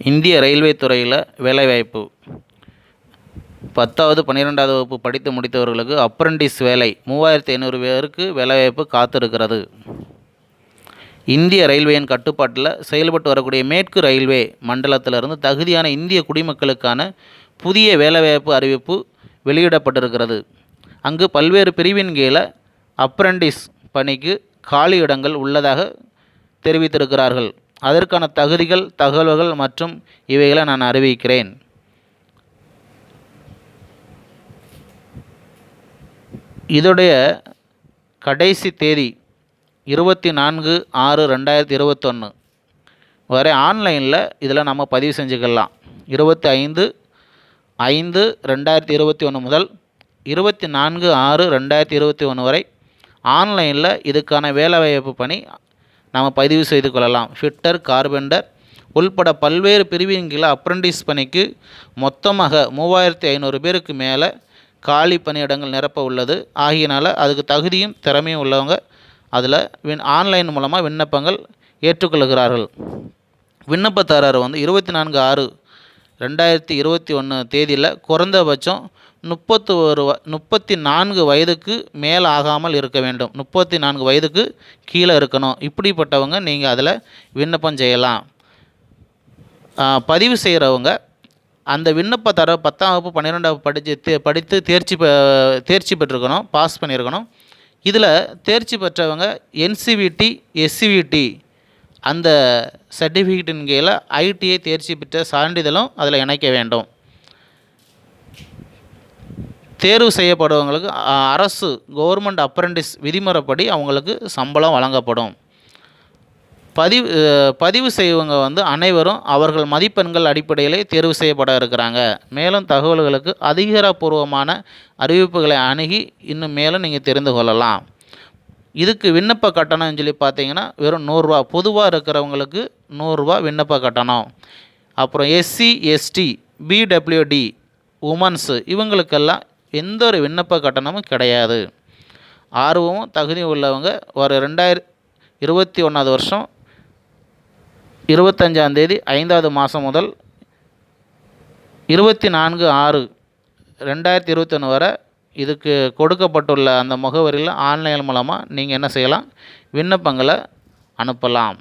இந்திய ரயில்வே துறையில் வேலைவாய்ப்பு 10வது 12வது வகுப்பு படித்து முடித்தவர்களுக்கு அப்ரண்டிஸ் வேலை 3500 பேருக்கு வேலைவாய்ப்பு காத்திருக்கிறது. இந்திய ரயில்வேயின் கட்டுப்பாட்டில் செயல்பட்டு வரக்கூடிய மேற்கு ரயில்வே மண்டலத்திலிருந்து தகுதியான இந்திய குடிமக்களுக்கான புதிய வேலைவாய்ப்பு அறிவிப்பு வெளியிடப்பட்டிருக்கிறது. அங்கு பல்வேறு பிரிவின் கீழே அப்ரண்டிஸ் பணிக்கு காலி இடங்கள் உள்ளதாக தெரிவித்திருக்கிறார்கள். அதற்கான தகுதிகள், தகவல்கள் மற்றும் இவைகளை நான் அறிவிக்கிறேன். இதோடைய கடைசி தேதி 24/6/2021 வரை ஆன்லைனில் இதில் நம்ம பதிவு செஞ்சுக்கலாம். 25/5/2021 முதல் 24/6/2021 வரை ஆன்லைனில் இதுக்கான வேலைவாய்ப்பு பணி நாம் பதிவு செய்து கொள்ளலாம். ஃபிட்டர், கார்பெண்டர் உள்பட பல்வேறு பிரிவின் கீழே அப்ரண்டிஸ் பணிக்கு மொத்தமாக 3500 பேருக்கு மேலே காலி பணியிடங்கள் நிரப்ப உள்ளது. ஆகியனால அதுக்கு தகுதியும் திறமையும் உள்ளவங்க அதில் ஆன்லைன் மூலமாக விண்ணப்பங்கள் ஏற்றுக்கொள்கிறார்கள். விண்ணப்பதாரர் 24/6/2021 தேதியில் குறைந்தபட்சம் 34 வயதுக்கு மேலே ஆகாமல் இருக்க வேண்டும். 34 வயதுக்கு கீழே இருக்கணும். இப்படிப்பட்டவங்க நீங்கள் அதில் விண்ணப்பம் செய்யலாம். பதிவு செய்கிறவங்க அந்த விண்ணப்பதாரர் 10ஆம் வகுப்பு 12ஆம் வகுப்பு படித்து தேர்ச்சி பெற்றிருக்கணும், பாஸ் பண்ணியிருக்கணும். இதில் தேர்ச்சி பெற்றவங்க NCVT, SCVT அந்த சர்டிஃபிகேட்டின் கீழே ITI தேர்ச்சி பெற்ற சான்றிதழும் அதில் இணைக்க வேண்டும். தேர்வு செய்யப்படுறவங்களுக்கு அரசு கவர்மெண்ட் அப்ரண்டிஸ் விதிமுறைப்படி அவங்களுக்கு சம்பளம் வழங்கப்படும். பதிவு செய்வங்க அனைவரும் அவர்கள் மதிப்பெண்கள் அடிப்படையிலே தேர்வு செய்யப்பட இருக்கிறாங்க. மேலும் தகவல்களுக்கு அதிகாரப்பூர்வமான அறிவிப்புகளை அணுகி இன்னும் மேலும் நீங்கள் தெரிந்து கொள்ளலாம். இதுக்கு விண்ணப்ப கட்டணம்னு சொல்லி பார்த்தீங்கன்னா வெறும் 100 ரூபா. பொதுவாக இருக்கிறவங்களுக்கு 100 ரூபா விண்ணப்ப கட்டணம். அப்புறம் SC, ST, BWD, உமன்ஸு இவங்களுக்கெல்லாம் எந்த ஒரு விண்ணப்ப கட்டணமும் கிடையாது. ஆர்வமும் தகுதியும் உள்ளவங்க ஒரு 2021 வருஷம் 25ஆம் தேதி 5வது மாதம் முதல் 24/6/2021 வரை இதுக்கு கொடுக்கப்பட்டுள்ள அந்த முகவரியில் ஆன்லைன் மூலமாக நீங்கள் என்ன செய்யலாம், விண்ணப்பங்களை அனுப்பலாம்.